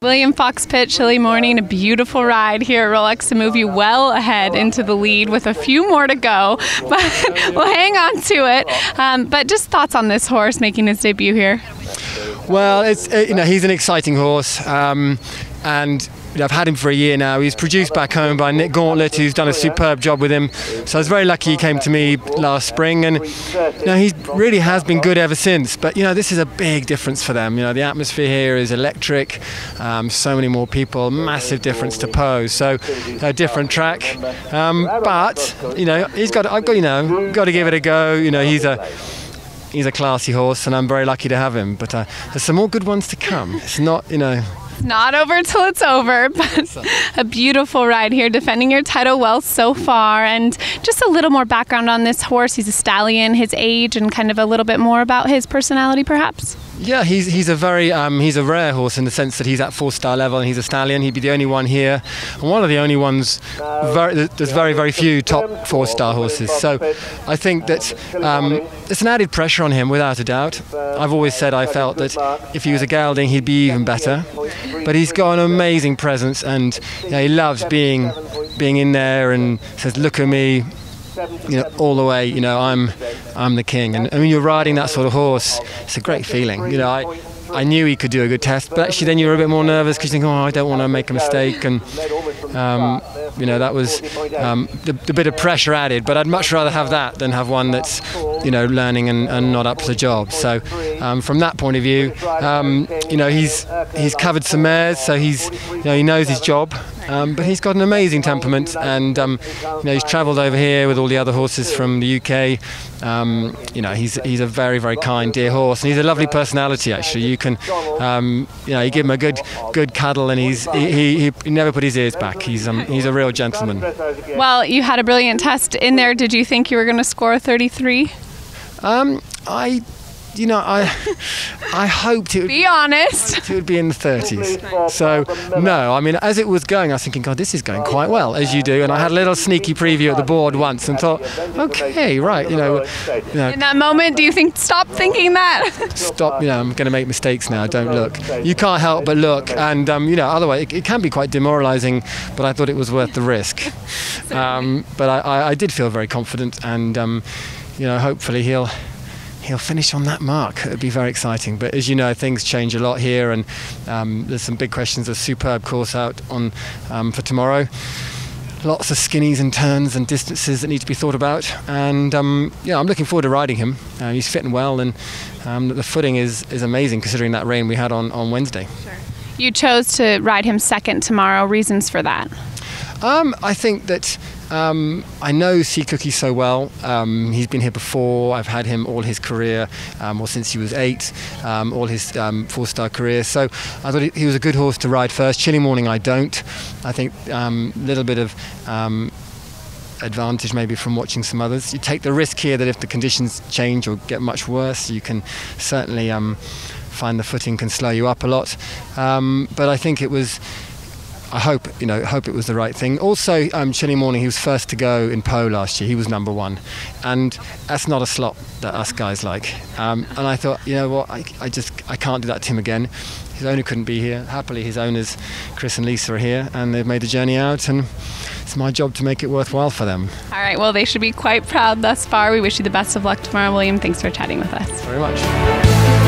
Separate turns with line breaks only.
William Fox-Pitt, chilly morning, a beautiful ride here at Rolex to move you well ahead into the lead with a few more to go, but we'll hang on to it. But just thoughts on this horse making his debut here?
Well, it's he's an exciting horse, and I've had him for a year now. He's produced back home by Nick Gauntlet, who's done a superb job with him. So I was very lucky he came to me last spring, and he really has been good ever since. But this is a big difference for them. The atmosphere here is electric. So many more people, massive difference to Pose. So a different track. But he's got. I've got to give it a go. He's a classy horse, and I'm very lucky to have him. But there's some more good ones to come. It's not,
Not over till it's over, but a beautiful ride here, defending your title well so far. And just a little more background on this horse. He's a stallion, his age, and kind of a little bit more about his personality, perhaps.
Yeah, he's a very he's a rare horse in the sense that he's at 4-star level and he's a stallion. He'd be the only one here, and one of the only ones. There's very few top 4-star horses. So I think that there's an added pressure on him without a doubt. I've always said I felt that if he was a gelding, he'd be even better. But he's got an amazing presence, and he loves being in there and says, "Look at me." All the way, I'm the king. And when you're riding that sort of horse, it's a great feeling. I knew he could do a good test, but actually then you're a bit more nervous because you think, I don't want to make a mistake. And, that was the bit of pressure added. But I'd much rather have that than have one that's, learning and not up to the job. So from that point of view, he's covered some mares, so he knows his job. But he's got an amazing temperament, and he's travelled over here with all the other horses from the UK. He's a very, very kind, dear horse, and he's a lovely personality. Actually, you can, you give him a good cuddle, and he never put his ears back. He's a real gentleman.
Well, you had a brilliant test in there. Did you think you were going to score a 33?
I hoped it would
be honest.
It would be in the 30s. So no, as it was going, I was thinking, God, this is going quite well, as you do. And I had a little sneaky preview at the board once and thought, okay, right, In
that moment, do you think stop thinking that?
Stop. I'm going to make mistakes now. Don't look. You can't help but look, and otherwise it can be quite demoralising. But I thought it was worth the risk. But I did feel very confident, and hopefully he'll finish on that mark. It would be very exciting. But as you know, things change a lot here, and there's some big questions. There's a superb course out on for tomorrow. Lots of skinnies and turns and distances that need to be thought about. And I'm looking forward to riding him. He's fitting well, and the footing is amazing considering that rain we had on Wednesday.
Sure. You chose to ride him second tomorrow. Reasons for that?
I think that I know Sea Cookie so well. He's been here before. I've had him all his career, or since he was 8, all his 4-star career. So I thought he was a good horse to ride first. Chilly morning, I don't. I think a little bit of advantage maybe from watching some others. You take the risk here that if the conditions change or get much worse, you can certainly find the footing can slow you up a lot. But I think it was. I hope it was the right thing. Also, chilly morning, he was first to go in Pau last year. He was number 1, and that's not a slot that us guys like. And I thought, what, I can't do that to him again. His owner couldn't be here. Happily, his owners, Chris and Lisa, are here, and they've made the journey out, and it's my job to make it worthwhile for them.
All right. Well, they should be quite proud thus far. We wish you the best of luck tomorrow, William. Thanks for chatting with us.
Very much.